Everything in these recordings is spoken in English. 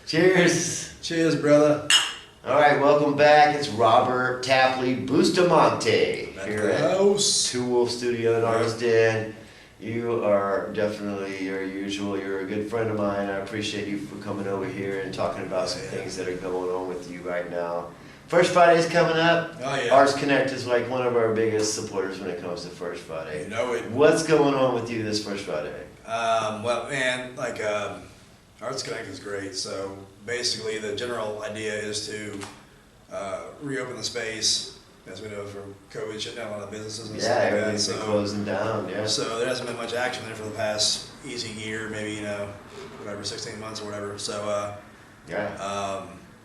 Cheers. Cheers, brother. All right, welcome back. It's Robert Tapley Bustamante here at Two Wolf Studio in Artist Den. You are definitely your usual. You're a good friend of mine. I appreciate you for coming over here and talking about some things that are going on with you right now. First Friday's coming up. Oh, yeah. ArtsConnect is like one of our biggest supporters when it comes to First Friday. You know it. What's going on with you this First Friday? Well, man, like ArtsConnect is great. So basically, the general idea is to reopen the space. As we know, from COVID, shut down a lot of businesses and stuff like that. Yeah, everything's been closing down. Yeah. So there hasn't been much action there for the past easy year, maybe 16 months or whatever. So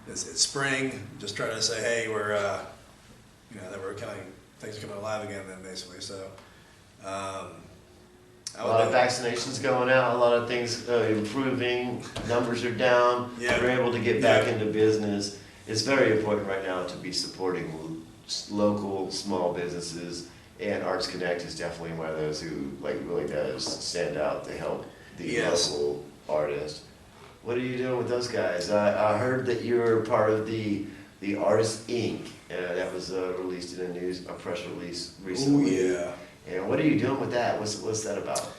it's spring. Just trying to say, hey, we're that we're kind of things are coming alive again. Then basically, so. A lot of vaccinations going out, a lot of things improving, numbers are down, we're able to get back into business. It's very important right now to be supporting local small businesses, and ArtsConnect is definitely one of those who really does stand out to help the local artists. What are you doing with those guys? I heard that you're part of the Artist Inc. That was released in a press release recently. Ooh, yeah. And what are you doing with that? What's that about?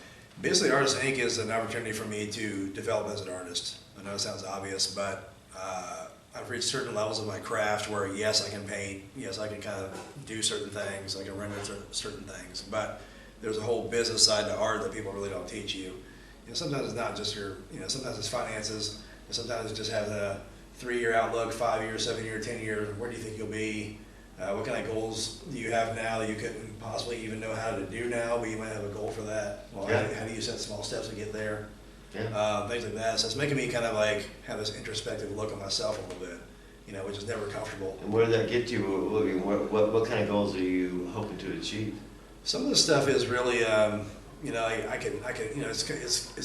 Basically, Artist Inc. is an opportunity for me to develop as an artist. I know it sounds obvious, but I've reached certain levels of my craft where, yes, I can paint, yes, I can kind of do certain things, I can render certain things, but there's a whole business side to art that people really don't teach you. Sometimes it's not just sometimes it's finances, and sometimes it's just having a 3-year outlook, 5-year, 7-year, 10-year, where do you think you'll be? What kind of goals do you have now that you couldn't possibly even know how to do now, but you might have a goal for that? Well, how do you set small steps to get there? Yeah. Things like that. So it's making me kind of like have this introspective look at myself a little bit, which is never comfortable. And where did that get you? What kind of goals are you hoping to achieve? Some of the stuff is really, I can, it's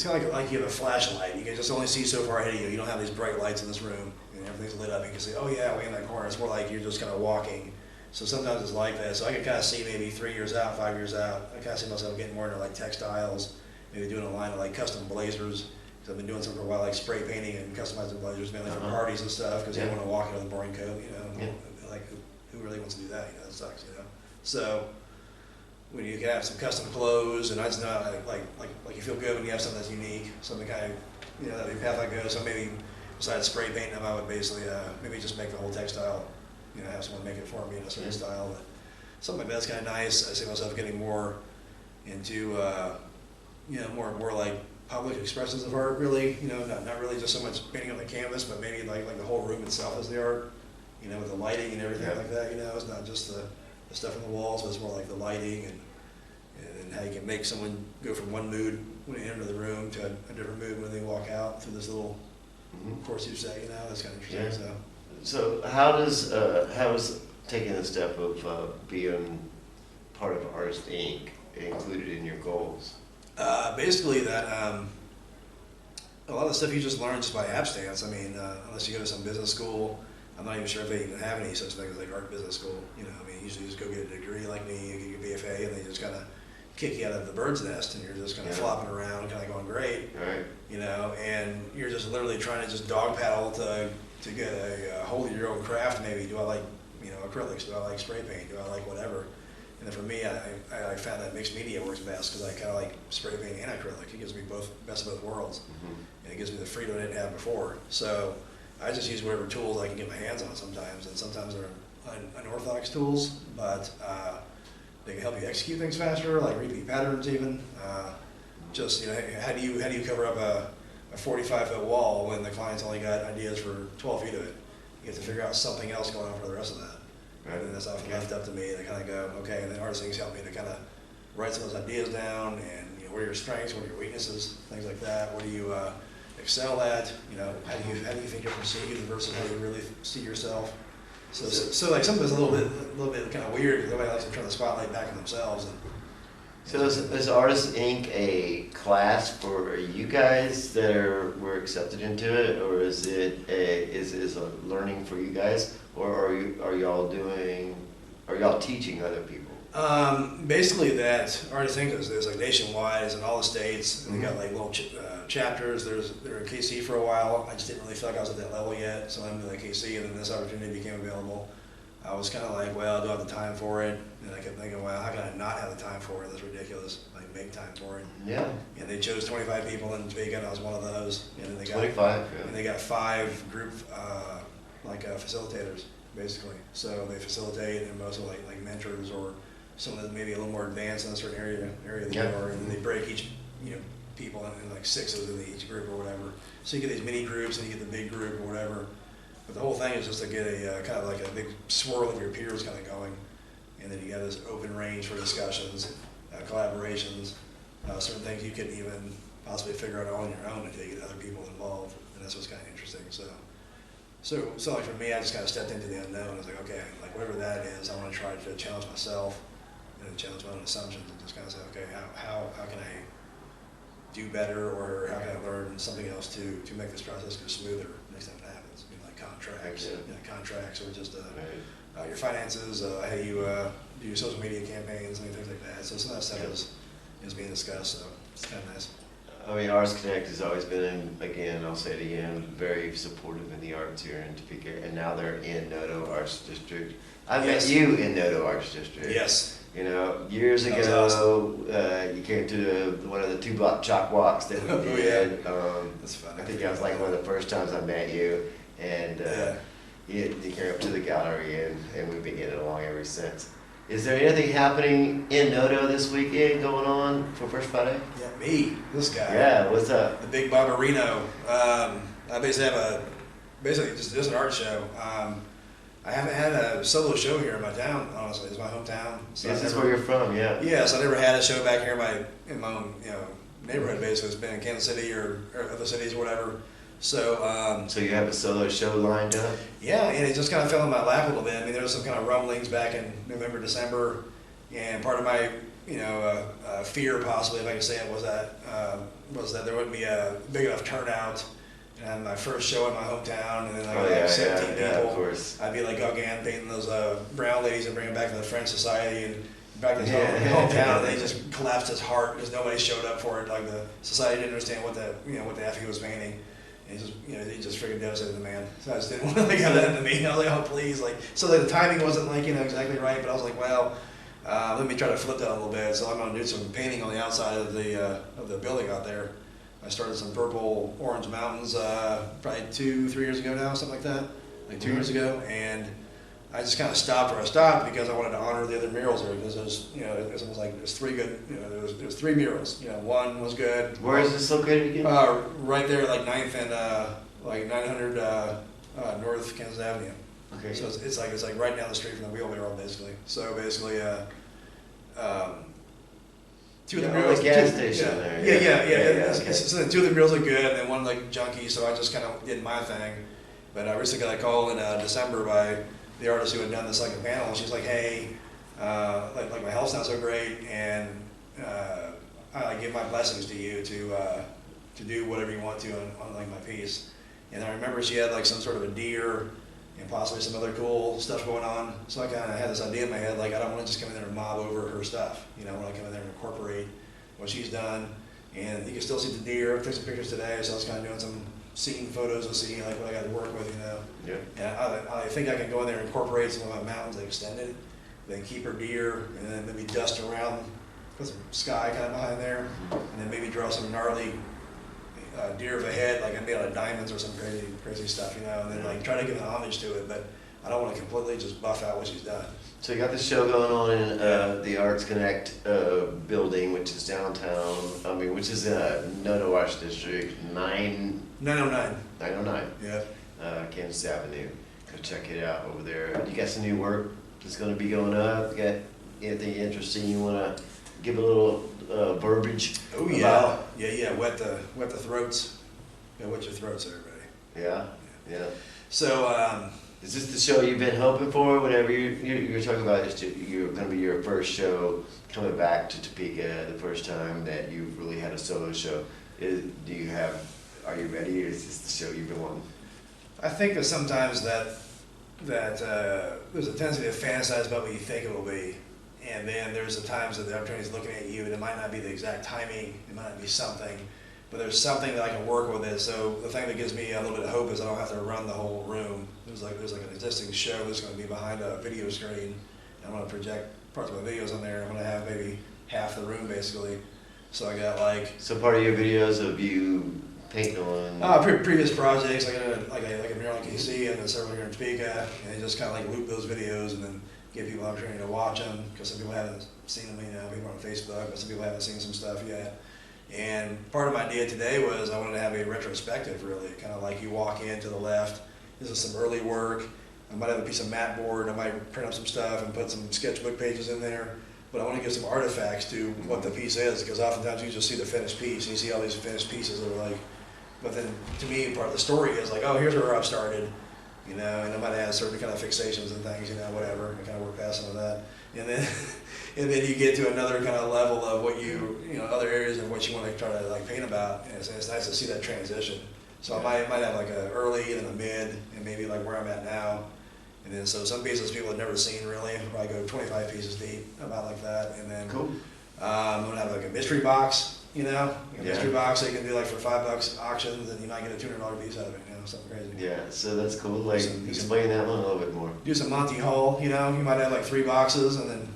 kind of like you have a flashlight. You can just only see so far ahead of you. You don't have these bright lights in this room, and everything's lit up. You can say, oh yeah, way in that corner. It's more like you're just kind of walking. So sometimes it's like that. So I can kind of see maybe 3 years out, 5 years out. I kind of see myself getting more into like textiles. Maybe doing a line of like custom blazers, because I've been doing something for a while, like spray painting and customizing blazers, mainly for parties and stuff, because you don't want to walk into the boring coat, like who really wants to do that? That sucks, So when you can have some custom clothes, and I just know like you feel good when you have something that's unique, something kind of that'd be the path I go. So maybe besides spray painting them, I would basically maybe just make the whole textile, have someone make it for me in a certain style. But something like that's kind of nice. I see myself getting more into. More like public expressions of art, really. Not really just so much painting on the canvas, but maybe like the whole room itself is the art. With the lighting and everything like that. It's not just the stuff on the walls, but it's more like the lighting and how you can make someone go from one mood when they enter the room to a different mood when they walk out through this little course you say. That's kind of interesting. Yeah. So how is taking the step of being part of Artist Inc. included in your goals? Basically that a lot of the stuff you just learn just by abstance. Unless you go to some business school, I'm not even sure if they even have any such thing as like art business school. Usually you just go get a degree like me, you get your BFA, and they just kind of kick you out of the bird's nest, and you're just kind of flopping around, kind of going great. Right. And you're just literally trying to just dog paddle to get a hold of your own craft. Maybe do I like acrylics? Do I like spray paint? Do I like whatever? And then for me, I found that mixed media works best because I kind of like spray paint and acrylic. It gives me best of both worlds, and it gives me the freedom I didn't have before. So I just use whatever tools I can get my hands on sometimes, and sometimes they're unorthodox tools, but they can help you execute things faster, like repeat patterns even. How do you cover up a 45-foot wall when the client's only got ideas for 12 feet of it? You have to figure out something else going on for the rest of that. Right. And that's often left up to me to kind of go, okay, and then artist things help me to kind of write some of those ideas down, and what are your strengths, what are your weaknesses, things like that. What do you excel at? How do you think you're perceived versus how you really see yourself? So like some of it's a little bit kind of weird because everybody likes to turn the spotlight back on themselves. So is Artist Inc. a class for you guys that were accepted into it, or is it a learning for you guys, or are y'all teaching other people? Basically that Artists Inc. is like nationwide, it's in all the states, and they got like little chapters. They're in KC for a while. I just didn't really feel like I was at that level yet, so I'm like KC, and then this opportunity became available. I was kind of like, well, do I have the time for it? And I kept thinking, well, how can I not have the time for it? That's ridiculous. Like, make time for it. Yeah. And they chose 25 people in Topeka, and I was one of those. And then they got 25. Yeah. And they got 5 group facilitators, basically. So they facilitate, and mostly like mentors or someone that's maybe a little more advanced in a certain area that you are, and then they break each people in like 6s in each group or whatever. So you get these mini groups, and you get the big group or whatever. But the whole thing is just to get a kind of like a big swirl of your peers kind of going, and then you got this open range for discussions, collaborations, certain things you couldn't even possibly figure out on your own until you get other people involved, and that's what's kind of interesting. So like for me, I just kind of stepped into the unknown. I was like, okay, like whatever that is, I want to try to challenge myself and challenge my own assumptions, and just kind of say, okay, how can I do better, or how can I learn something else to make this process go smoother next time it happens? Like contracts, contracts, or just your finances, how you do your social media campaigns, and things like that. So some of that stuff is being discussed. So it's kind of nice. I mean, ArtsConnect has always been, again, I'll say it again, very supportive in the arts here in Topeka, and now they're in Noto Arts District. I met you in Noto Arts District. Yes. You know, years ago, awesome. You came to one of the 2-block chalk walks that we did. That's fun. I think that was like one of the first times I met you, and you came up to the gallery, and we've been getting along ever since. Is there anything happening in Noto this weekend going on for First Friday? Yeah, me, this guy. Yeah, what's up? The big Barbarino. I basically have just an art show. I haven't had a solo show here in my town, honestly. It's my hometown. So this is where you're from, yeah. Yeah, so I never had a show back here in my own neighborhood, basically. It's been in Kansas City or other cities or whatever. So so you have a solo show lined up? Yeah, and it just kind of fell in my lap a little bit. I mean, there was some kind of rumblings back in November, December, and part of my fear, possibly, if I can say it, was that there wouldn't be a big enough turnout. And my first show in my hometown, and then like 17 people. Yeah, of course. I'd be like again painting those brown ladies and bringing them back to the French Society and back to his hometown. And they just collapsed his heart because nobody showed up for it. Like the society didn't understand what the F he was painting. And he just freaking devastated the man. So I just didn't want to have that to me. I was like, oh please, so the timing wasn't exactly right. But I was like, well, let me try to flip that a little bit. So I'm going to do some painting on the outside of the building out there. I started some purple orange mountains probably 2-3 years ago now, something like that, like 2 years ago, and I just kind of stopped where I stopped because I wanted to honor the other murals there, because there's almost like there's 3 good, there's 3 murals. One was good. Where is this located again? Right there, like 9th and like 900 North Kansas Avenue. Okay. So it's like right down the street from the wheelbarrow, basically. So basically. 2 of the murals, the gas station there. Yeah. So the 2 of the murals are good, and then one like junky. So I just kind of did my thing. But I recently got a call in December by the artist who had done the second panel. She's like, "Hey, like my health's not so great, and I give my blessings to you to do whatever you want to on like my piece." And I remember she had like some sort of a deer and possibly some other cool stuff going on. So I kind of had this idea in my head, like I don't want to just come in there and mob over her stuff. I want to come in there and incorporate what she's done. And you can still see the deer. I took some pictures today, so I was kind of doing some scene photos of seeing like what I got to work with, Yeah. And I think I can go in there and incorporate some of my mountains that extended, then keep her deer, and then maybe dust around, put some sky kind of behind there, and then maybe draw some gnarly deer of a head, like made out of diamonds or some crazy stuff, and then like try to give an homage to it, but I don't want to completely just buff out what she's done. So you got the show going on in the ArtsConnect building, which is downtown, which is in Noto Arts District, 909. Yeah. Kansas Avenue. Go check it out over there. You got some new work that's going to be going up? You got anything interesting you want to give a little verbiage about? Yeah. Wet the throats. Yeah, wet your throats, everybody. Yeah. So, is this the show you've been hoping for? Whatever you're talking about, you're going to be your first show coming back to Topeka, the first time that you've really had a solo show. Are you ready, or is this the show you've been wanting? I think that sometimes that there's a tendency to fantasize about what you think it will be, and then there's the times that the opportunity's looking at you, and it might not be the exact timing, it might not be something, but there's something that I can work with it. So the thing that gives me a little bit of hope is I don't have to run the whole room. There's like an existing show that's going to be behind a video screen. I'm going to project parts of my videos on there. I'm going to have maybe half the room basically. So I got like. So part of your videos of you painting on. Previous projects, like a mural in KC and then several here in Topeka, and just kind of like loop those videos and then give people an opportunity to watch them, because some people haven't seen them, people on Facebook, but some people haven't seen some stuff yet. And part of my idea today was I wanted to have a retrospective, really, kind of like you walk in to the left, this is some early work, I might have a piece of mat board, I might print up some stuff and put some sketchbook pages in there, but I want to give some artifacts to what the piece is, because oftentimes you just see the finished piece, and you see all these finished pieces that are like, but then to me part of the story is like, oh, here's where I've started, and I might have certain kind of fixations and things, whatever, I kind of work past some of that, and then you get to another kind of level of what other areas of what you want to try to like paint about, and it's nice to see that transition. So I might have like a early and a mid, and maybe like where I'm at now, and then so some pieces people have never seen really, I'll probably go 25 pieces deep, about like that, and then cool. I'm gonna have like a mystery box. A mystery box that you can do like for $5 auctions, and you might get a $200 piece out of it, something crazy. Yeah, so that's cool. Like, explain that one a little bit more. Do some Monty Hall, you might have like 3 boxes, and then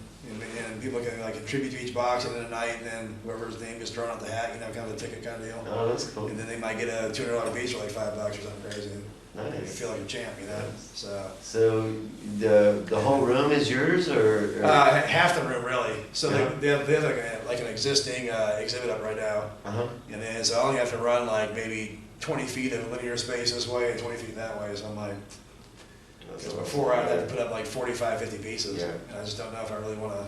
and people can like contribute to each box, and then a night, and then whoever's name gets thrown out the hat, kind of a ticket kind of deal. Oh, that's cool. And then they might get a $200 piece for like $5 or something crazy. Nice. You feel like a champ, Nice. So the whole room is yours, or? Half the room really. So they have like an existing exhibit up right now, and then so I only have to run like maybe 20 feet of linear space this way and 20 feet that way. So I'm like, because before I'd have to put up like 45, 50 pieces, and I just don't know if I really want to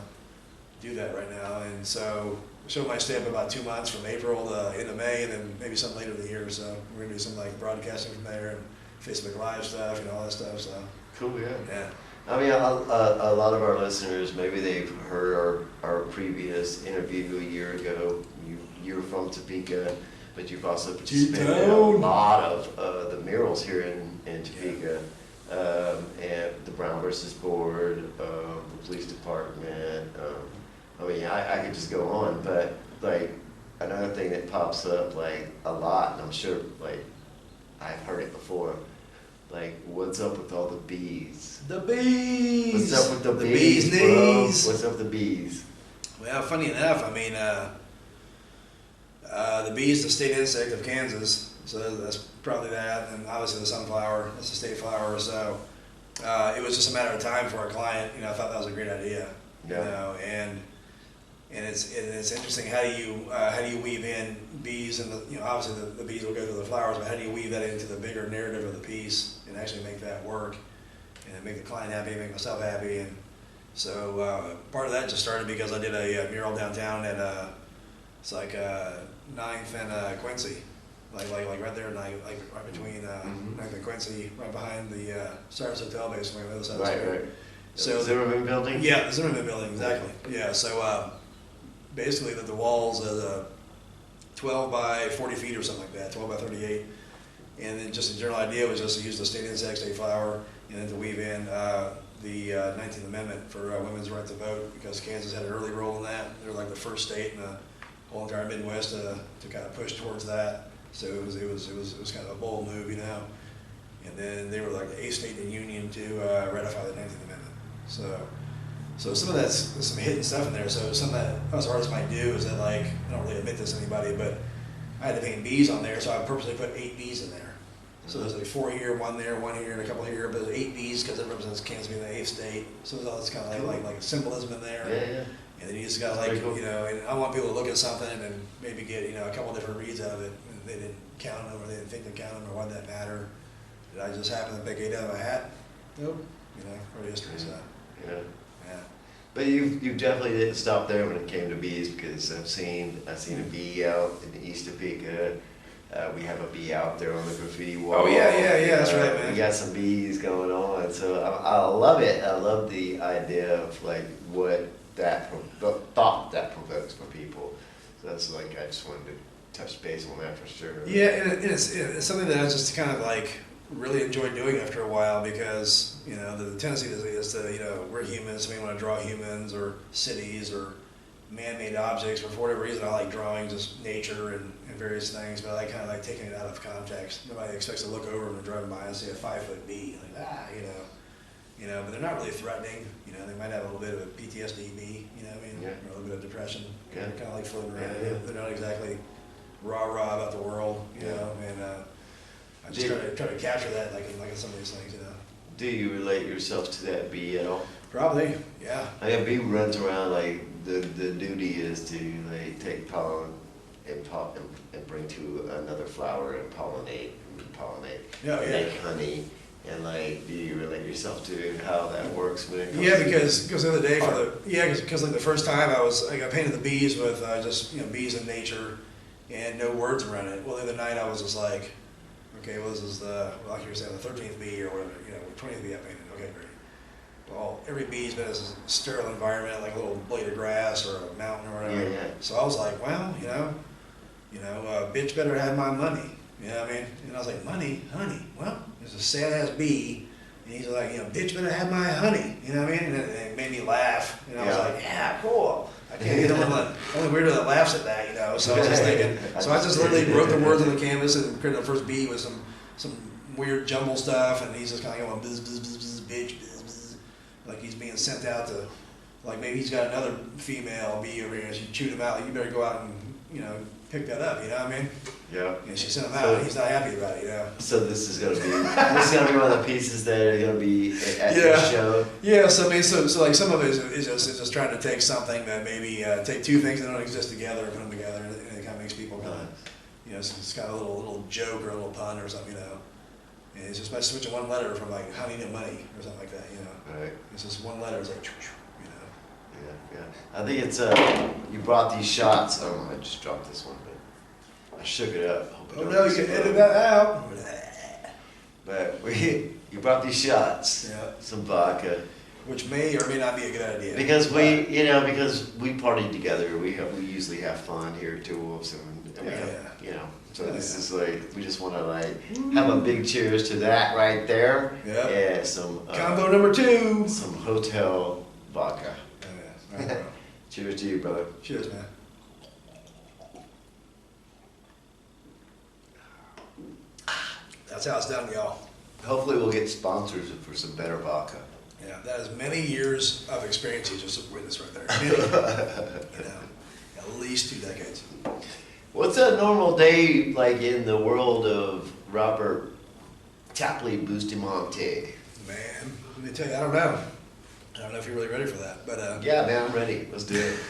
do that right now. And so the show might stay up about 2 months from April to into May, and then maybe some later in the year. So we're gonna do some like broadcasting from there and Facebook Live stuff, all that stuff. So cool, yeah. I mean, a lot of our listeners, maybe they've heard our previous interview a year ago. You're from Topeka, but you've also participated in a lot of the murals here in Topeka, and the Brown versus Board, the police department. I mean, I could just go on, but like another thing that pops up like a lot, and I'm sure like I've heard it before. Like, what's up with all the bees? The bees! What's up with the bees, bro? What's up with the bees? Well, funny enough, I mean, the bee is the state insect of Kansas, so that's probably that, and obviously the sunflower, that's the state flower, so it was just a matter of time for a client, I thought that was a great idea, and it's interesting, how do you weave in bees, and obviously the bees will go through the flowers, but how do you weave that into the bigger narrative of the piece and actually make that work and make the client happy, make myself happy. And so part of that just started because I did a mural downtown at it's like 9th and Quincy, like right there, like right between 9th and Quincy, right behind the Stars Hotel, basically on the other side of the street. Right. So the Zimmerman building? Yeah, the Zimmerman building, exactly. Yeah, so basically the walls are 12 by 40 feet or something like that, 12 by 38. And then just the general idea was just to use the state insect, state flower, and then to weave in the 19th Amendment for women's right to vote, because Kansas had an early role in that. They were like the first state in the whole entire Midwest to kind of push towards that. So it was kind of a bold move, And then they were like the 8th state in the union to ratify the 19th Amendment. So some of that's some hidden stuff in there. So some of that us artists might do is that, like, I don't really admit this to anybody, but I had to paint bees on there, so I purposely put 8 bees in there. So there's like 4 here, 1 there, 1 here, and a couple here, but there's 8 bees because it represents Kansas being the 8th state. So there's all this kind of like symbolism in there. Yeah. And then you just got like, cool. And I want people to look at something and maybe get, a couple different reads out of it. And they didn't count them, or they didn't think they counted them, or why did that matter? Did I just happen to pick 8 out of a hat? Nope. For history, so. Yeah. Yeah. But you definitely didn't stop there when it came to bees, because I've seen a bee out in the East Topeka. We have a bee out there on the graffiti wall. Oh yeah, that's right, man. We got some bees going on, so I love it. I love the idea of like what the thought that provokes for people. So that's like, I just wanted to touch base on that for sure. Yeah, and it's something that I just kind of like really enjoyed doing after a while because, you know, the tendency is to, you know, we're humans, we want to draw humans or cities or man-made objects, but for whatever reason I like drawing just nature and various things, but I kind of like taking it out of context. Nobody expects to look over them and driving by and see a 5-foot bee, like, you know, but they're not really threatening. You know, they might have a little bit of a PTSD bee, you know what I mean, or a little bit of depression. They're kind of like floating around. They're not exactly rah-rah about the world, you know, and I just try to capture that like in some of these things, you know. Do you relate yourself to that bee at all? Probably, yeah. Like a bee runs around, like the duty is to like take pollen and bring to another flower and pollinate, make honey. And like, do you relate yourself to how that works when it comes to because the other day because like the first time I painted the bees with just, you know, bees in nature and no words around it. Well, the other night I was just like, okay, well, this is like you were saying, the 13th bee or whatever, you know, 20th bee I painted. Okay, great. Well, every bee's been in a sterile environment, like a little blade of grass or a mountain or whatever. Yeah. So I was like, well, you know, bitch better have my money. You know what I mean? And I was like, money, honey. Well, there's a sad-ass bee, and he's like, you know, bitch better have my honey. You know what I mean? And it made me laugh. And I was like, yeah, cool. I can't be the only weirdo that laughs at that, you know. So I was just thinking. So I just literally wrote the words on the canvas and created the first bee with some weird jumble stuff, and he's just kind of going bzz, bzz, bzz, bzz, bitch, bzz, bzz, like he's being sent out to, like maybe he's got another female bee over here, and she chewed him out. Like, you better go out and, you know, pick that up. You know what I mean? Yeah. And she sent him out, and he's not happy about it, you know. So this is gonna be one of the pieces that are gonna be at the show. Yeah. So I mean, so like some of it is just trying to take something that maybe take two things that don't exist together and put them together, and it kind of makes people kind of, you know, it's got a little joke or a little pun or something, you know. And it's just by switching one letter from like honey to money or something like that, you know. Right. It's just one letter. It's like, you know. Yeah. I think it's you brought these shots. Oh, I just dropped this one, but I shook it up. Oh no, you can edit that out. But you brought these shots. Yeah. Some vodka. Which may or may not be a good idea. Because because we partied together. We usually have fun here at Wolves, and you know. So this is like, we just want to like have a big cheers to that right there. Yeah. Yeah. Some combo number 2. Some hotel vodka. Oh, yeah. All right, bro. Cheers to you, brother. Cheers, man. That's how it's done, y'all. Hopefully we'll get sponsors for some better vodka. Yeah, that is many years of experience you just witnessed right there. You know, at least 2 decades. What's a normal day like in the world of Robert Tapley Bustamante? Man, let me tell you, I don't know. I don't know if you're really ready for that, but yeah, man, I'm ready. Let's do it.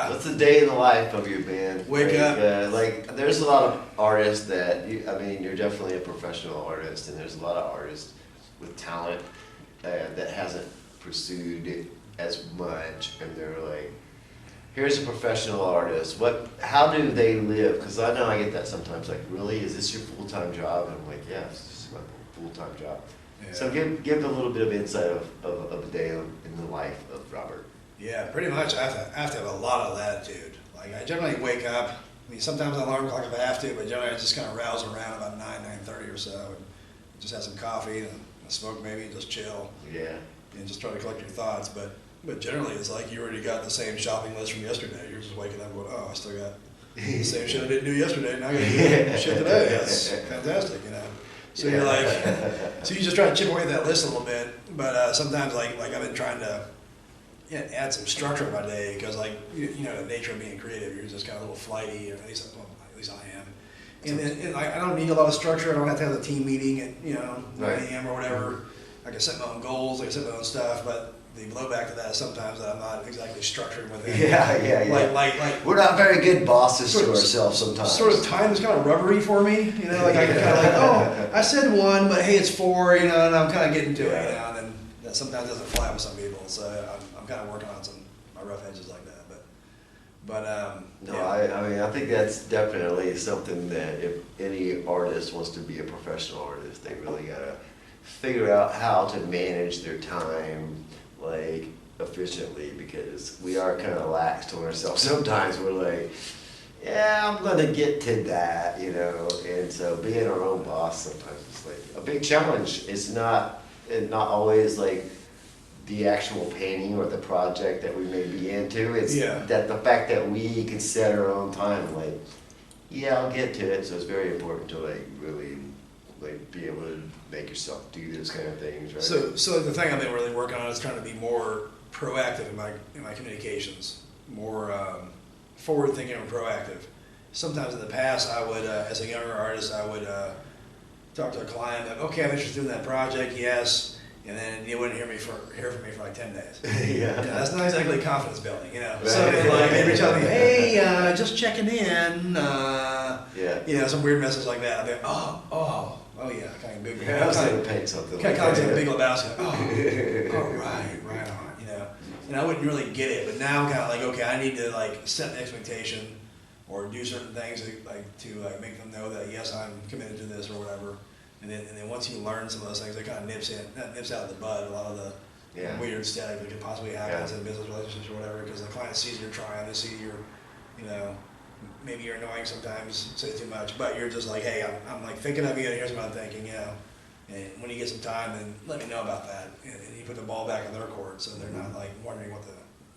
What's the day in the life of your band? Wake up. There's a lot of artists that you're definitely a professional artist, and there's a lot of artists with talent that hasn't pursued it as much, and they're like, here's a professional artist. How do they live? Because I know I get that sometimes. Like, really, is this your full-time job? And I'm like, yeah, this is my full-time job. Yeah. So give a little bit of insight of a day in the life of Robert. Yeah, pretty much. I have to have a lot of latitude. Like, I generally wake up. I mean, sometimes I alarm clock if I have to, but generally I just kind of rouse around about 9:30 or so, and just have some coffee and a smoke maybe, and just chill. Yeah. And just try to collect your thoughts, But generally, it's like you already got the same shopping list from yesterday. You're just waking up going, oh, I still got the same shit I didn't do yesterday, now I gotta do shit today. That's fantastic, you know. So you're like, so you just try to chip away at that list a little bit. But sometimes, like I've been trying to add some structure to my day because, like, you know, the nature of being creative, you're just kind of a little flighty, or at least I am. And I don't need a lot of structure. I don't have to have a team meeting at 9 a.m. or whatever. I can set my own goals. I can set my own stuff, but the blowback to that is sometimes that I'm not exactly structured with it. Yeah. Like we're not very good bosses to ourselves sometimes. Sort of time is kind of rubbery for me, you know. Like I can kind of like, oh, I said 1, but hey, it's 4, you know, and I'm kind of getting to it, you know. And then that sometimes doesn't fly with some people, so I'm kind of working on my rough edges like that. I think that's definitely something that if any artist wants to be a professional artist, they really gotta figure out how to manage their time efficiently, because we are kind of lax to ourselves sometimes. We're like, yeah, I'm gonna get to that, you know, and so being our own boss sometimes is like a big challenge. It's not always like the actual painting or the project that we may be into. It's that the fact that we can set our own time, like, yeah, I'll get to it. So it's very important to like really like be able to make yourself do those kind of things, right? So the thing I've been really working on is trying to be more proactive in my communications, more forward thinking and proactive. Sometimes in the past, I would, as a younger artist, I would talk to a client, like, okay, I'm interested in that project, yes, and then you wouldn't hear from me for like 10 days. Yeah. That's not exactly confidence building, you know. Right. So like they reach out to me, hey, just checking in, you know, some weird message like that. I'd be like, oh yeah, kind of big. Yeah, I was going to paint something. Kind of like Big Lebowski. Right on, you know. And I wouldn't really get it, but now I'm kind of like, okay, I need to like set an expectation or do certain things to make them know that yes, I'm committed to this or whatever. And then once you learn some of those things, it kind of nips out of the bud a lot of the weird static that could possibly happen in business relationships or whatever, because the client sees you're trying, they see you're, you know, maybe you're annoying sometimes, say too much, but you're just like, hey, I'm like thinking of you, and here's what I'm thinking, you know. And when you get some time, then let me know about that, and you put the ball back in their court, so they're not like wondering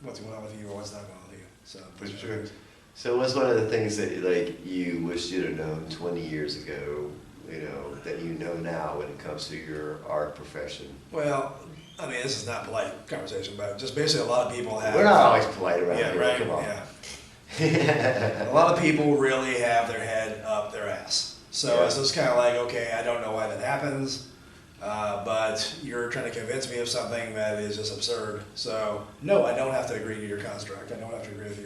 what's going on with you or what's not going on with you. So for sure. So what's one of the things that like you wish you'd have known 20 years ago, you know, that you know now when it comes to your art profession? Well, I mean, this is not polite conversation, but just basically a lot of people have. We're not always polite around here. Right. Come on. Yeah. A lot of people really have their head up their ass. So it's just kind of like, okay, I don't know why that happens, but you're trying to convince me of something that is just absurd. So no, I don't have to agree to your construct. I don't have to agree with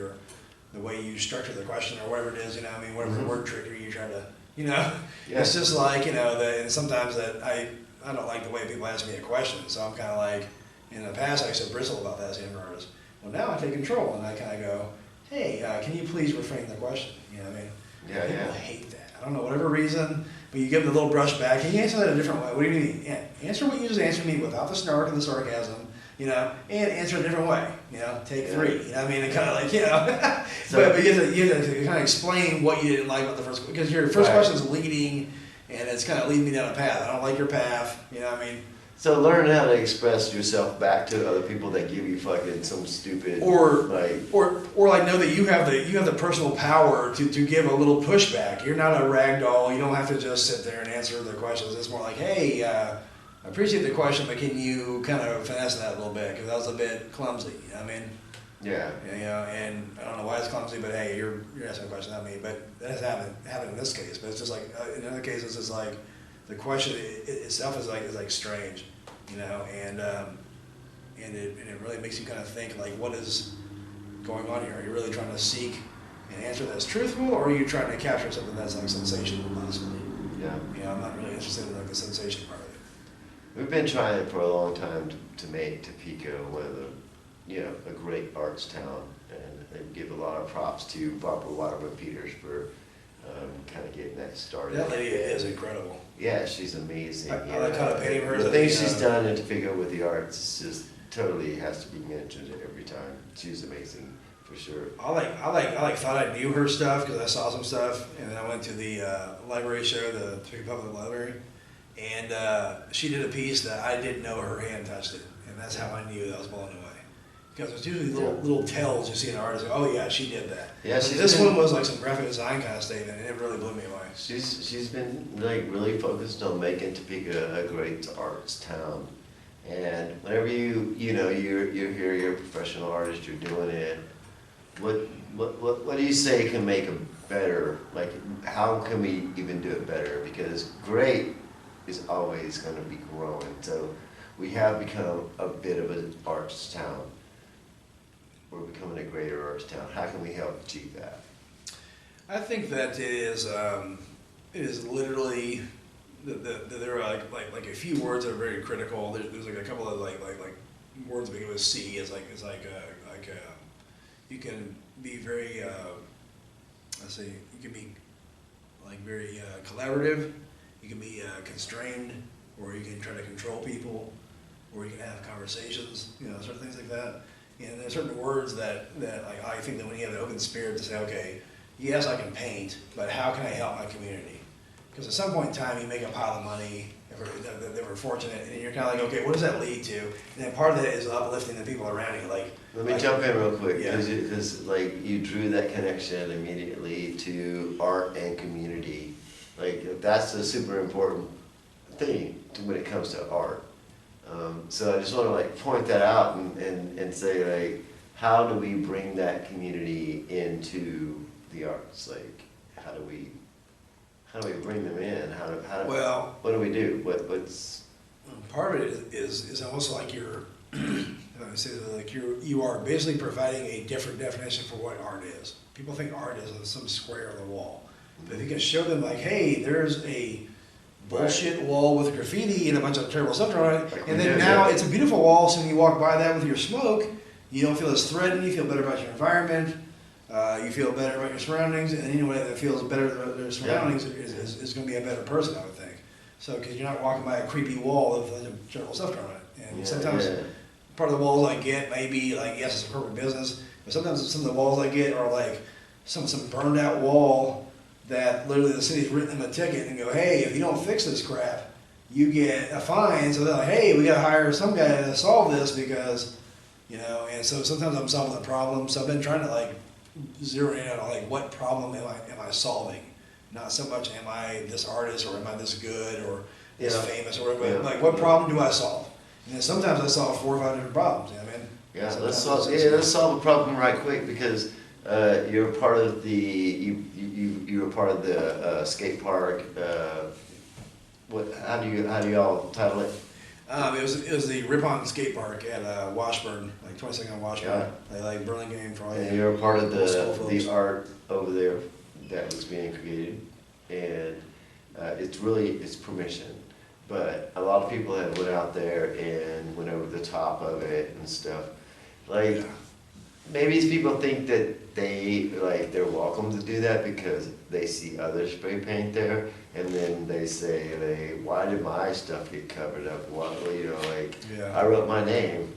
the way you structure the question or whatever it is. You know, I mean, whatever word trickery you try to, you know, it's just like, you know, and sometimes that I don't like the way people ask me a question. So I'm kind of like, in the past I used to bristle about that as a younger artist. Well, now I take control and I kind of go, hey, can you please reframe the question? You know what I mean? People hate that. I don't know, whatever reason, but you give them a little brush back. Can you answer that a different way? What do you mean? Yeah, answer what you just answered me without the snark and the sarcasm, you know, and answer a different way. You know, take 3. You know what I mean? And kind of like, you know, but you have to kind of explain what you didn't like about the first, because your first question is leading, and it's kind of leading me down a path. I don't like your path. You know what I mean? So learn how to express yourself back to other people that give you fucking some stupid or like know that you have the personal power to give a little pushback. You're not a rag doll. You don't have to just sit there and answer the questions. It's more like, hey, I appreciate the question, but can you kind of finesse that a little bit, because that was a bit clumsy. You know what I mean? Yeah. You know, and I don't know why it's clumsy, but hey, you're asking a question, not me. But that has happened in this case. But it's just like in other cases, it's like the question itself is like strange, you know, and it really makes you kind of think, like, what is going on here? Are you really trying to seek an answer that's truthful, or are you trying to capture something that's like sensational, possibly? Yeah. You know, I'm not really interested in like the sensation part of it. We've been trying for a long time to make Topeka one of the, you know, a great arts town, and I give a lot of props to Barbara Waterman Peters for kind of getting that started. That lady is incredible. Yeah, she's amazing. I like kind of painting her. The things she's done in Topeka with the arts just totally has to be mentioned every time. She's amazing, for sure. I thought I knew her stuff because I saw some stuff, and then I went to the library show, the Topeka Public Library, and she did a piece that I didn't know her hand touched it, and that's how I knew that I was blown away. Because there's usually little tells you see in an artist, like, oh yeah, she did that. Yeah, this one was like some graphic design kind of statement, and it really blew me away. She's been like really focused on making Topeka a great arts town, and whenever you're here, you're a professional artist, you're doing it. What do you say can make it better? Like, how can we even do it better? Because great is always going to be growing. So we have become a bit of an arts town. We're becoming a greater arts town. How can we help achieve that? I think that it is literally there are like a few words that are very critical. There's like a couple of like words that begin with C. It's like you can be very you can be like very collaborative. You can be constrained, or you can try to control people, or you can have conversations. You know, certain things like that. And there's certain words that like I think that when you have an open spirit to say, okay, yes, I can paint, but how can I help my community? Because at some point in time, you make a pile of money, they were fortunate, and you're kind of like, okay, what does that lead to? And then part of that is uplifting the people around you. Let me jump in real quick, Yeah. because like you drew that connection immediately to art and community. Like that's a super important thing when it comes to art. So I just want to like point that out and say like, how do we bring that community into the arts? Like, how do we bring them in? Well, what do we do? What's part of it is almost like you're, you are basically providing a different definition for what art is. People think art is some square on the wall, but if you can show them like, hey, there's a bullshit wall with graffiti and a bunch of terrible stuff on it, and then now it's a beautiful wall. So when you walk by that with your smoke, you don't feel as threatened. You feel better about your environment. You feel better about your surroundings, and anyone that feels better about their surroundings is going to be a better person, I would think. So, because you're not walking by a creepy wall with terrible stuff on it. And sometimes part of the walls I get maybe like, yes, it's a corporate business, but sometimes some of the walls I get are like some burned out wall that literally the city's written them a ticket and go, hey, if you don't fix this crap, you get a fine. So they're like, hey, we got to hire some guy to solve this because, and so sometimes I'm solving the problem. So I've been trying to like zero in on like what problem am I solving? Not so much am I this artist or am I this good or this famous or whatever. But like what problem do I solve? And then sometimes I solve 4 or 5 different problems. You know what I mean? Yeah, let's solve a problem right quick because you're part of the you were part of the skate park. How do y'all title it? It was the Rip-On Skate Park at Washburn, like 22nd on Washburn. Yeah. They like Burlingame for all And you're a part of the art over there that was being created, and it's permission. But a lot of people have went out there and went over the top of it and stuff. Like maybe these people think that they're welcome to do that because they see others spray paint there, and then they say, why did my stuff get covered up? I wrote my name.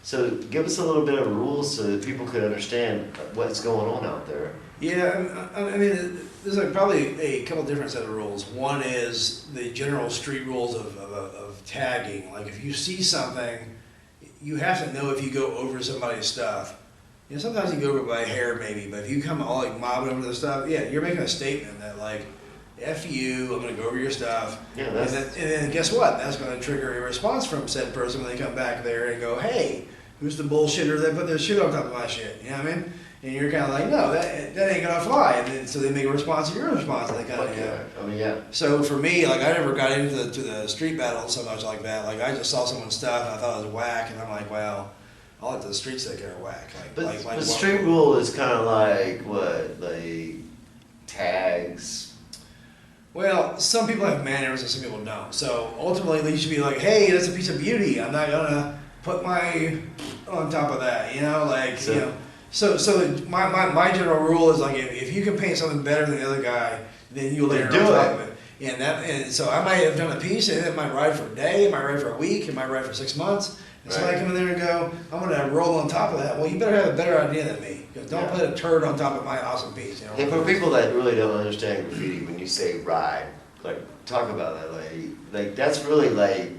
So give us a little bit of rules so that people could understand what's going on out there. Yeah, I mean, there's like probably a couple different set of rules. One is the general street rules of tagging. Like if you see something, you have to know if you go over somebody's stuff. Sometimes you go over by hair maybe, but if you come all like mobbing over the stuff, you're making a statement that like, F you, I'm going to go over your stuff. Yeah, and then guess what? That's going to trigger a response from said person when they come back there and go, hey, who's the bullshitter that put their shit on top of my shit? You know what I mean? And you're kind of like, no, that ain't going to fly. And then so they make a response to your response. And they kind of, So for me, like I never got into the street battle so much like that. Like I just saw someone's stuff and I thought it was whack, and I'm like, well, I'll let the streets take care of whack. But street rule is kind of like what, like tags. Well, some people have manners and some people don't. So ultimately, you should be like, hey, that's a piece of beauty. I'm not gonna put my on top of that. So my general rule is like if you can paint something better than the other guy, then you layer it on top of it. And so I might have done a piece, and it might ride for a day, it might ride for a week, it might ride for 6 months. And somebody come in there and go, I'm going to roll on top of that. Well, you better have a better idea than me. Because don't put a turd on top of my awesome piece. And for people that really don't understand graffiti, when you say ride, like talk about that. Like that's really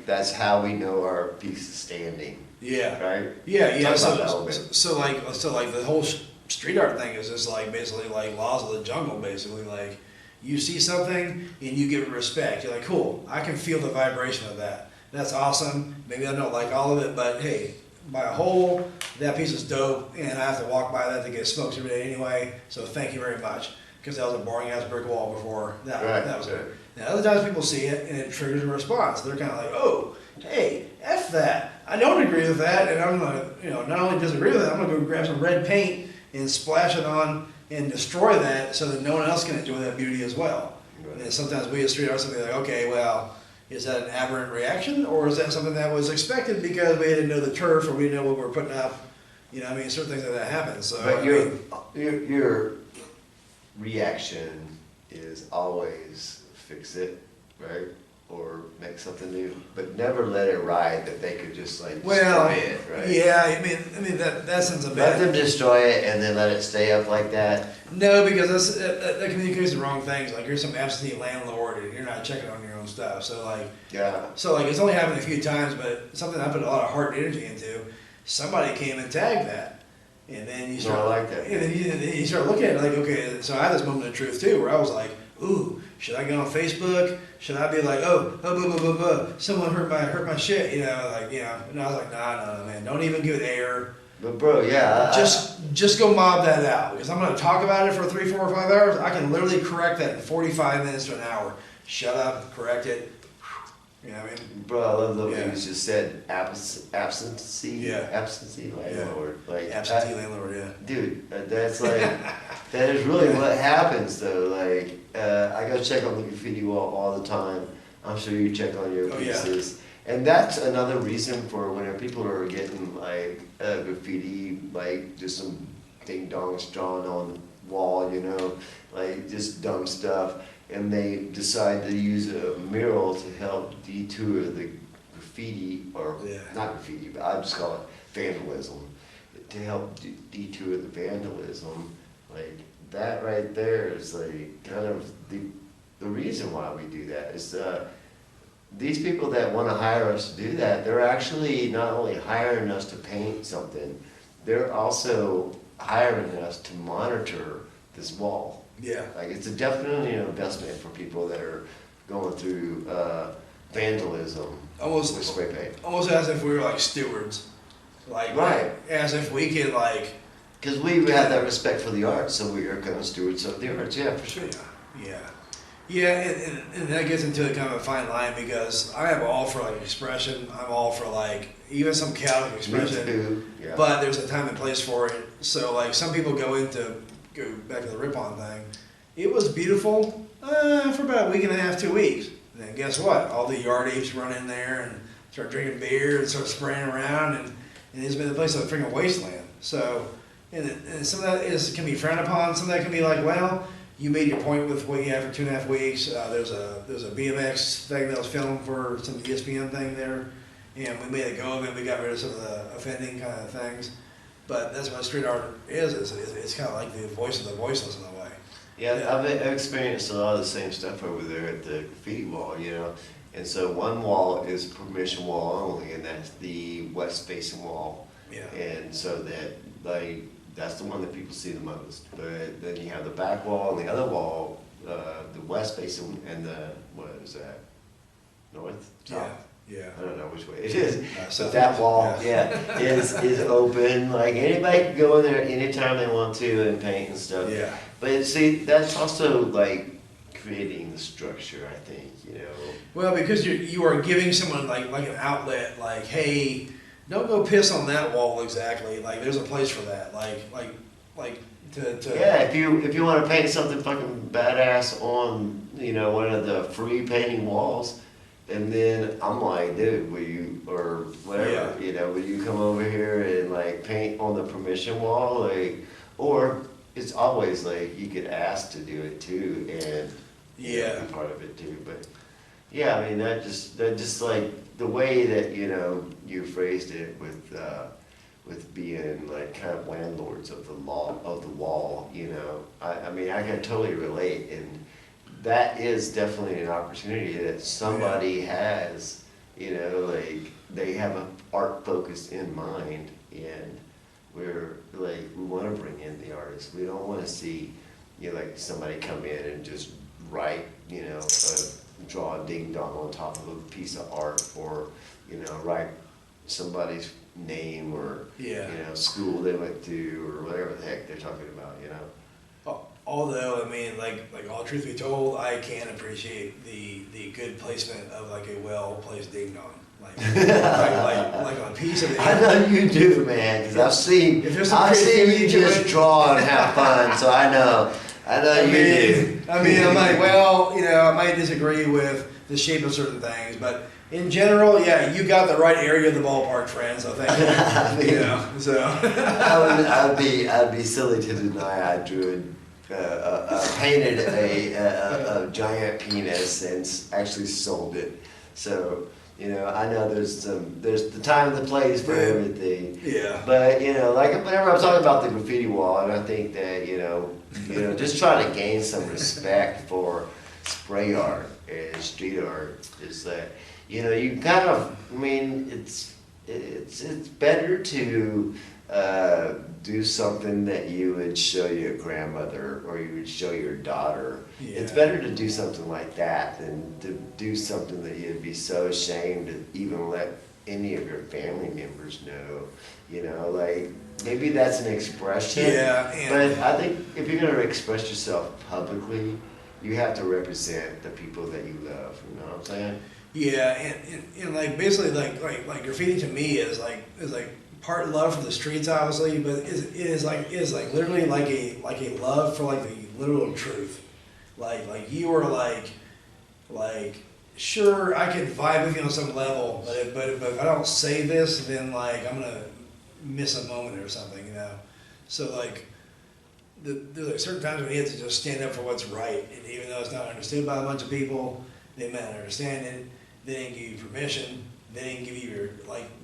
that's how we know our piece is standing. Yeah. Right? Yeah. So the whole street art thing is just like basically like laws of the jungle, basically. Like you see something and you give it respect. You're like, cool, I can feel the vibration of that. That's awesome. Maybe I don't like all of it, but hey, by a whole, that piece is dope, and I have to walk by that to get smokes every day anyway, so thank you very much. Because that was a boring-ass brick wall before. That was it. Now, other times people see it, and it triggers a response. They're kind of like, oh, hey, F that. I don't agree with that, and I'm going to, not only disagree with it, I'm going to go grab some red paint and splash it on and destroy that so that no one else can enjoy that beauty as well. Right. And sometimes we as street artists will be like, okay, well, is that an aberrant reaction, or is that something that was expected because we didn't know the turf or we didn't know what we were putting up? Certain things like that happen. So, but your reaction is always fix it, right? or make something new, but never let it ride that they could just like Well, destroy it, right? yeah, I mean that sounds a Let bad. them destroy it and then let it stay up like that. No, because that communicates the wrong things. Like you're some absentee landlord and you're not checking on your own stuff. So like, it's only happened a few times, but something I put a lot of heart and energy into. Somebody came and tagged that, and then you start. No, I like that. And then you start looking at it like, okay. So I had this moment of truth too, where I was like, ooh, should I get on Facebook? Should I be like, someone hurt my shit, And I was like, nah, man, don't even give it air. But bro, Just go mob that out, because I'm going to talk about it for 3, 4, or 5 hours. I can literally correct that in 45 minutes to an hour. Shut up, correct it. You know what I mean? Bro, I love the way you just said absentee landlord. Like Absentee landlord, yeah. Dude, that's like, that is really what happens though. Like, I go check on the graffiti wall all the time. I'm sure you check on your pieces. Yeah. And that's another reason for whenever people are getting like graffiti, like just some ding dongs drawn on the wall, like just dumb stuff. And they decide to use a mural to help detour the graffiti, or not graffiti, but I just call it vandalism, to help detour the vandalism. Like that right there is like kind of the reason why we do that is these people that want to hire us to do that, they're actually not only hiring us to paint something, they're also hiring us to monitor this wall. Yeah. Like it's definitely an investment for people that are going through vandalism with spray paint. Almost as if we were like stewards. Like, as if we could like... Because we have that respect for the arts, so we are kind of stewards of the arts, yeah, for sure. Yeah, and that gets into a kind of a fine line, because I am all for like expression. I'm all for like even some chaotic expression. Me too. Yeah. But there's a time and place for it. So like some people go back to the rip-on thing. It was beautiful for about a week and a half, 2 weeks. And then guess what? All the yard apes run in there and start drinking beer and start spraying around, and it's been the place of a freaking wasteland. So, and some of that can be frowned upon. Some of that can be like, well, you made your point with what you had for 2.5 weeks. There's a BMX thing that was filmed for some ESPN thing there, and we made a go of it. We got rid of some of the offending kind of things. But that's what street art is. It's kind of like the voice of the voiceless in a way. Yeah, I've experienced a lot of the same stuff over there at the graffiti wall, And so one wall is permission wall only, and that's the west facing wall. Yeah. And so that's the one that people see the most. But then you have the back wall and the other wall, the west facing, and what is that? North? South? Yeah. I don't know which way it is, but that wall, is open. Like anybody can go in there anytime they want to and paint and stuff. Yeah. But see, that's also like creating the structure, I think, Well, because you are giving someone like an outlet, like, hey, don't go piss on that wall exactly. Like there's a place for that. Like to. Yeah, if you want to paint something fucking badass on one of the free painting walls. And then I'm like, dude, will you, or whatever, will you come over here and like paint on the permission wall? Like, or it's always like you could ask to do it too and be part of it too. But yeah, I mean, that just like the way that, you phrased it with being like kind of landlords of the wall, I mean, I can totally relate. And that is definitely an opportunity that somebody has, like they have an art focus in mind, and we're like, we want to bring in the artists. We don't want to see, like somebody come in and just write, draw a ding dong on top of a piece of art, or, write somebody's name or, school they went to or whatever the heck they're talking about, Although, I mean, like all truth be told, I can appreciate the good placement of like a well-placed ding dong. Like on a piece of it. I know you do, man, because I've seen you just draw and have fun, so I know you do. I mean, I'm like, well, I might disagree with the shape of certain things, but in general, you got the right area of the ballpark, friend. So thank you. I mean, I'd be silly to deny I drew painted a giant penis and actually sold it. So, I know there's the time and the place for everything. Yeah. But, like whenever I'm talking about the graffiti wall, and I think that, just trying to gain some respect for spray art and street art is that, you kind of, it's better to do something that you would show your grandmother or you would show your daughter. Yeah. It's better to do something like that than to do something that you'd be so ashamed to even let any of your family members know. Like maybe that's an expression. Yeah. But I think if you're going to express yourself publicly, you have to represent the people that you love. You know what I'm saying? Yeah, and like basically like graffiti to me is like part love for the streets, obviously, but it is like literally like a love for like the literal truth. Like you are like sure I can vibe with you on some level, but if I don't say this, then like I'm gonna miss a moment or something, So like there's like certain times when you have to just stand up for what's right, and even though it's not understood by a bunch of people, they may not understand it. They didn't give you permission. They didn't give you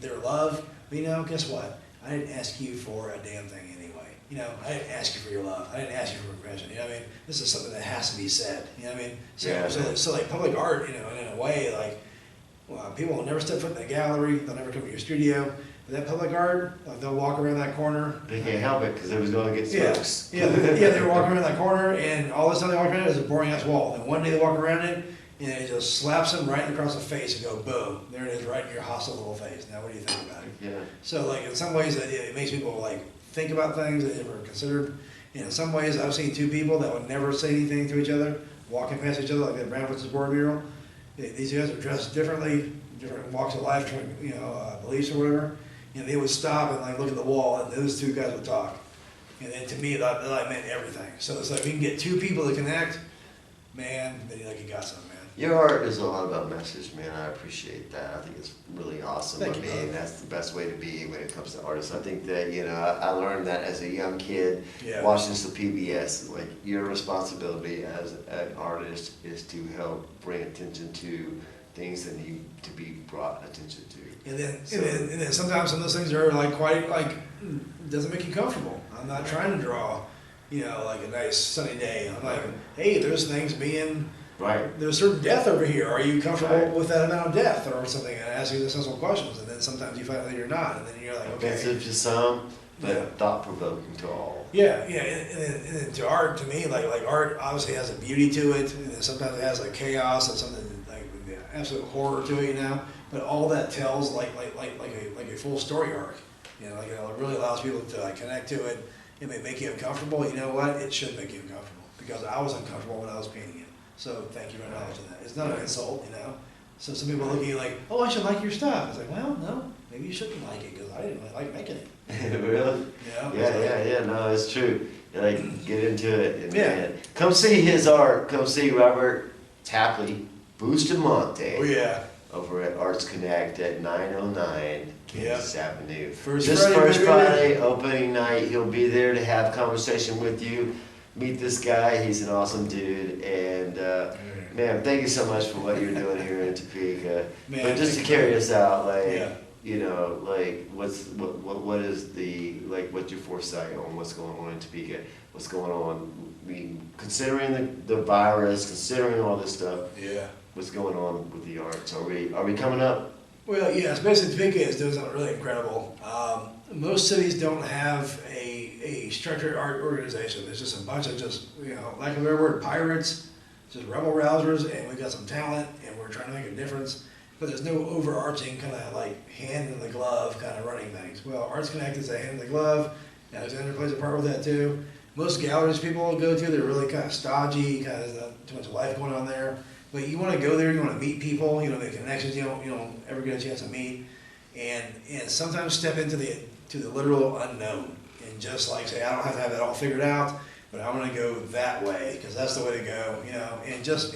their love. But guess what? I didn't ask you for a damn thing anyway. I didn't ask you for your love. I didn't ask you for permission. This is something that has to be said. So like public art, in a way, people will never step foot in the gallery. They'll never come to your studio. But that public art, they'll walk around that corner. They can't help it because it was going to get smokes. They were walking around that corner, and all this time they walk around it is a boring ass wall. And one day they walk around it, and it just slaps them right across the face and go boom. There it is, right in your hostile little face. Now what do you think about it? Yeah. So in some ways it makes people think about things that they never considered. In some ways I've seen two people that would never say anything to each other, walking past each other like that Brown vs. Board mural. These guys are dressed differently, different walks of life, beliefs or whatever. They would stop and look at the wall, and those two guys would talk. And then to me that meant everything. So it's like we can get two people to connect, man, then you got something. Your art is a lot about message, man. I appreciate that. I think it's really awesome. That's the best way to be when it comes to artists. I think that, I learned that as a young kid, watching the PBS. Your responsibility as an artist is to help bring attention to things that need to be brought attention to. And then sometimes some of those things are doesn't make you comfortable. I'm not trying to draw, a nice sunny day. I'm like, hey, there's things being. Right. There's certain death over here. Are you comfortable with that amount of death or something? And I ask you essential questions, and then sometimes you find out that you're not, and then you're like, okay. Offensive to some, but thought-provoking to all. Yeah, and then to art, to me, art obviously has a beauty to it, and then sometimes it has chaos and something absolute horror to it, But all that tells like a full story arc, it really allows people to connect to it. It may make you uncomfortable. You know what? It should make you uncomfortable because I was uncomfortable when I was painting it. So thank you for acknowledging that. It's not an insult, So some people look at you like, oh, I should like your stuff. It's like, well, no, maybe you shouldn't like it because I didn't really like making it. Really? Yeah. No, it's true. Get into it. And come see his art. Come see Robert Tapley Bustamante. Oh, yeah. Over at ArtsConnect at 909 Kansas Avenue. First Friday, opening night. He'll be there to have conversation with you. Meet this guy. He's an awesome dude. And, man, thank you so much for what you're doing here in Topeka. Man, but just to carry us out, what's your foresight on what's going on in Topeka? What's going on? Considering the virus, considering all this stuff. Yeah. What's going on with the arts? Are we coming up? Well, yeah, especially Topeka is doing something really incredible. Most cities don't have a structured art organization. There's just a bunch of lack of a better word, pirates, just rebel rousers, and we got some talent, and we're trying to make a difference. But there's no overarching kind of hand in the glove kind of running things. Well, ArtsConnect is a hand in the glove. Alexander plays a part with that too. Most galleries people go to, they're really kind of stodgy, kind of not too much life going on there. But you want to go there, you want to meet people, make connections you don't ever get a chance to meet, and sometimes step into the literal unknown and just say I don't have to have it all figured out, but I'm going to go that way because that's the way to go, and just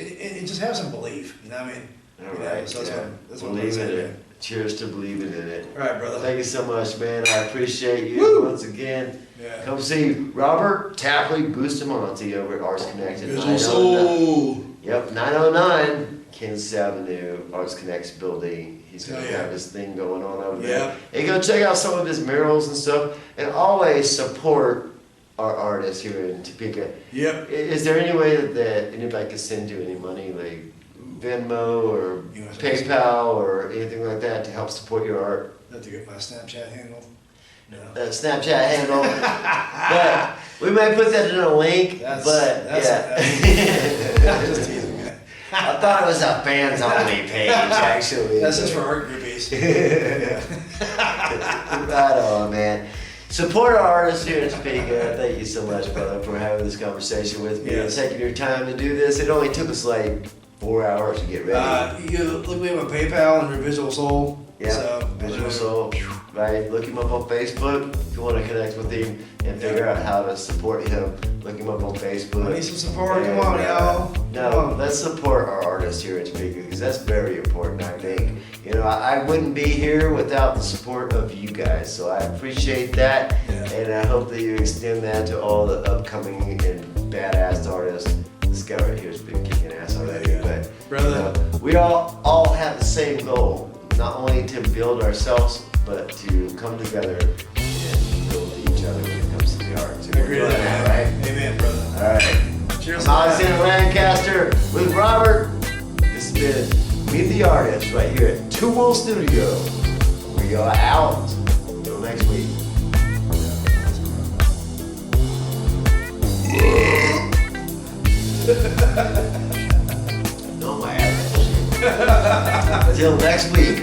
have some belief, All right. So that's what believe in it. Cheers to believing in it. All right, brother. Thank you so much, man. I appreciate you once again. Yeah. Come see Robert Tapley Bustamante over at ArtsConnect. Visual Soul. Yep, 909 Kansas Avenue, ArtsConnect's building. He's going to have his thing going on over there. And go check out some of his murals and stuff. And always support our artists here in Topeka. Yep. Is there any way that anybody can send you any money, like Venmo or PayPal or anything like that to help support your art? Have to get my Snapchat handle. No. Snapchat handle. But we might put that in a link. I'm just teasing, man. I thought it was a fans only page, actually. That's just for art groupies. Right on, man. Support our artists here in Topeka. Thank you so much, brother, for having this conversation with me and taking your time to do this. It only took us like 4 hours to get ready. You look me up on PayPal under Visual Soul. Yeah, so, Visual Soul. Right, look him up on Facebook if you want to connect with him and figure out how to support him. Look him up on Facebook. I need some support. Come on, y'all. No, let's support our artists here in Topeka because that's very important, I think. You know, I wouldn't be here without the support of you guys, so I appreciate that, and I hope that you extend that to all the upcoming and badass artists. This guy right here has been kicking ass already, but brother, we all have the same goal, not only to build ourselves, but to come together and build each other when it comes to the arts. I agree with that, right? Amen, brother. All right. Cheers. I'm Alexander Lancaster with Robert. This has been Meet the Artist right here at Two Wolf Studio. We are out. Until next week. No, my ass. Until next week.